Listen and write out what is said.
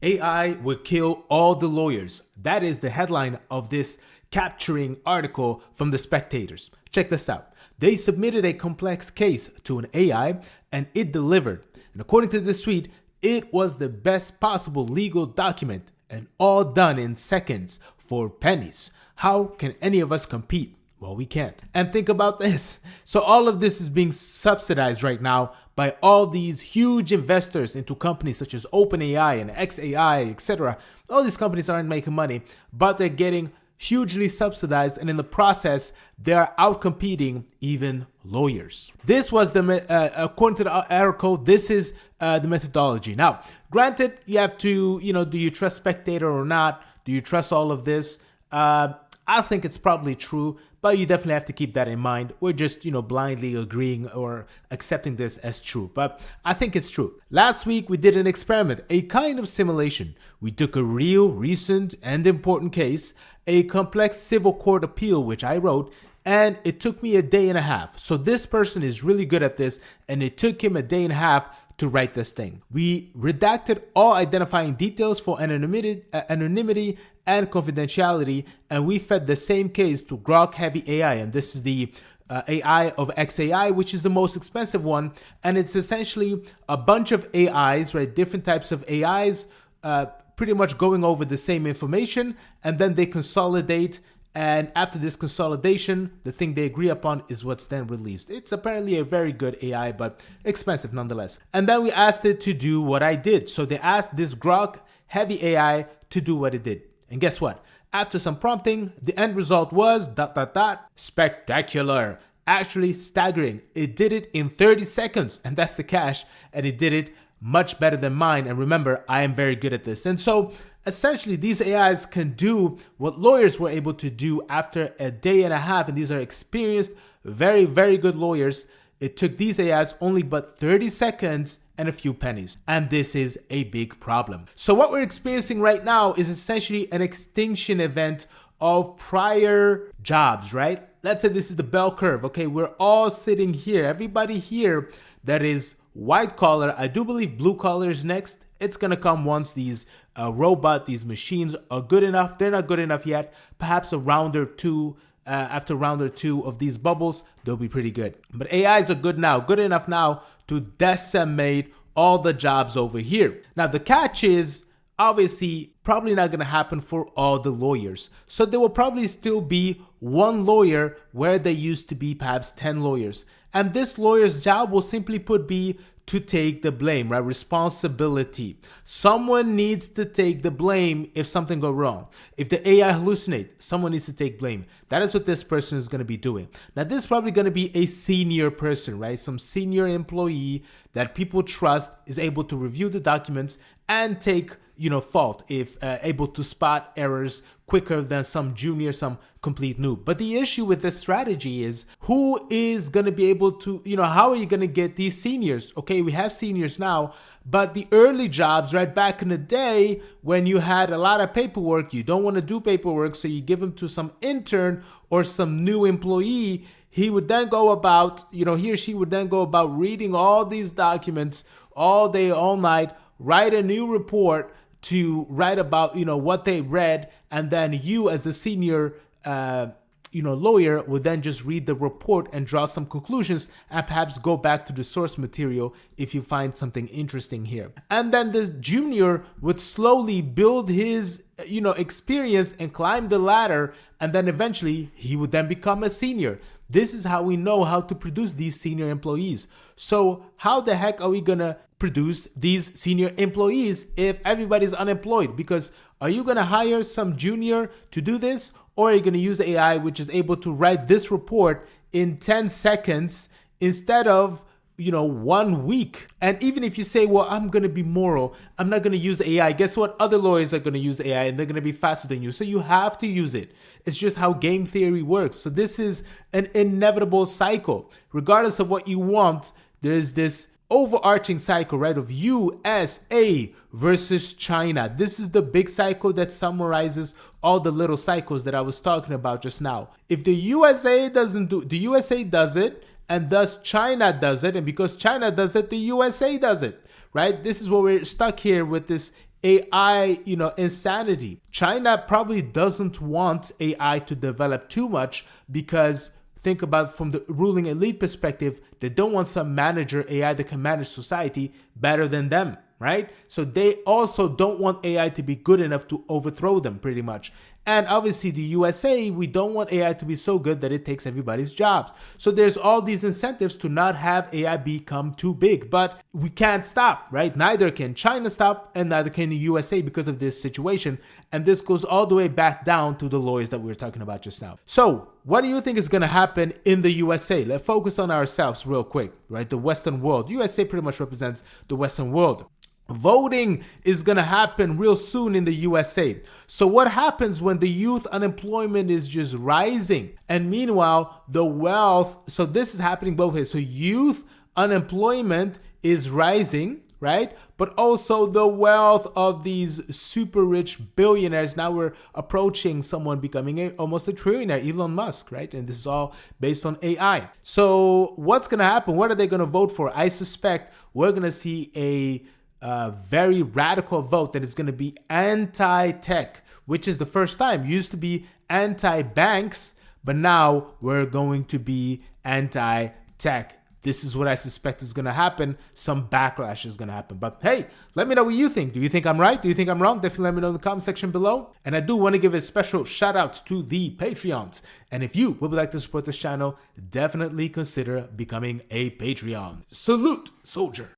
AI would kill all the lawyers. That is the headline of this capturing article from the Spectators. Check this out. They submitted a complex case to an AI and it delivered. And according to this tweet, it was the best possible legal document and all done in seconds for pennies. How can any of us compete? Well, we can't. And think about this. So all of this is being subsidized right now by all these huge investors into companies such as OpenAI and xAI, etc. All these companies aren't making money, but they're getting hugely subsidized, and in the process, they're outcompeting even lawyers. This was according to the article, this is the methodology. Now, granted, you have to, do you trust Spectator or not? Do you trust all of this? I think it's probably true, but you definitely have to keep that in mind. We're just, blindly agreeing or accepting this as true, but I think it's true. Last week, we did an experiment, a kind of simulation. We took a real, recent, and important case, a complex civil court appeal, which I wrote, and it took me a day and a half. So this person is really good at this, and it took him a day and a half to write this thing. We redacted all identifying details for anonymity and confidentiality, and we fed the same case to Grok Heavy AI, and this is the AI of xAI, which is the most expensive one, and it's essentially a bunch of AIs, right? Different types of AIs, pretty much going over the same information, and then they consolidate. And after this consolidation, the thing they agree upon is what's then released. It's apparently a very good AI, but expensive nonetheless. And then we asked it to do what I did. So they asked this Grok Heavy AI to do what it did. And guess what? After some prompting, the end result was ... spectacular. Actually staggering. It did it in 30 seconds, and that's the cash. And it did it much better than mine. And remember, I am very good at this. And so essentially, these AIs can do what lawyers were able to do after a day and a half. And these are experienced, very, very good lawyers. It took these AIs only but 30 seconds and a few pennies. And this is a big problem. So what we're experiencing right now is essentially an extinction event of prior jobs, right? Let's say this is the bell curve. Okay, we're all sitting here. Everybody here that is white collar, I do believe blue collar is next. It's going to come once these these machines are good enough. They're not good enough yet. Perhaps a round or two, after round or two of these bubbles, they'll be pretty good. But AIs are good now, good enough now to decimate all the jobs over here. Now, the catch is obviously probably not going to happen for all the lawyers. So there will probably still be one lawyer where there used to be perhaps 10 lawyers. And this lawyer's job will simply put be to take the blame, right? Responsibility. Someone needs to take the blame if something goes wrong. If the AI hallucinates, someone needs to take blame. That is what this person is going to be doing. Now, this is probably going to be a senior person, right? Some senior employee that people trust is able to review the documents and take fault if able to spot errors quicker than some junior, some complete noob. But the issue with this strategy is who is going to be able to, how are you going to get these seniors? Okay, we have seniors now, but the early jobs, right back in the day when you had a lot of paperwork, you don't want to do paperwork, so you give them to some intern or some new employee. He would then go about, he or she would then go about reading all these documents all day, all night, write a new report to write about, what they read. And then you as the senior, lawyer would then just read the report and draw some conclusions and perhaps go back to the source material if you find something interesting here. And then this junior would slowly build his, experience and climb the ladder. And then eventually he would then become a senior. This is how we know how to produce these senior employees. So how the heck are we going to produce these senior employees if everybody's unemployed? Because are you going to hire some junior to do this? Or are you going to use AI, which is able to write this report in 10 seconds instead of 1 week? And even if you say, well, I'm going to be moral, I'm not going to use AI. Guess what? Other lawyers are going to use AI and they're going to be faster than you. So you have to use it. It's just how game theory works. So this is an inevitable cycle. Regardless of what you want, there's this overarching cycle, right, of USA versus China. This is the big cycle that summarizes all the little cycles that I was talking about just now. If the USA does it, and thus China does it, and because China does it, the USA does it, right? This is what we're stuck here with this AI, insanity. China probably doesn't want AI to develop too much because think about from the ruling elite perspective, they don't want some manager AI that can manage society better than them, right? So they also don't want AI to be good enough to overthrow them pretty much. And obviously the USA, we don't want AI to be so good that it takes everybody's jobs. So there's all these incentives to not have AI become too big, but we can't stop, right? Neither can China stop and neither can the USA because of this situation. And this goes all the way back down to the lawyers that we were talking about just now. So what do you think is going to happen in the USA? Let's focus on ourselves real quick, right? The Western world. USA pretty much represents the Western world. Voting is going to happen real soon in the USA. So what happens when the youth unemployment is just rising? And meanwhile, the wealth, so this is happening both ways. So youth unemployment is rising, right? But also the wealth of these super rich billionaires. Now we're approaching someone becoming almost a trillionaire, Elon Musk, right? And this is all based on AI. So what's going to happen? What are they going to vote for? I suspect we're going to see a very radical vote that is going to be anti-tech, which is the first time. It used to be anti-banks, but now we're going to be anti-tech. This is what I suspect is going to happen. Some backlash is going to happen. But hey, let me know what you think. Do you think I'm right? Do you think I'm wrong? Definitely let me know in the comment section below. And I do want to give a special shout out to the Patreons. And if you would like to support this channel, definitely consider becoming a Patreon. Salute, soldier.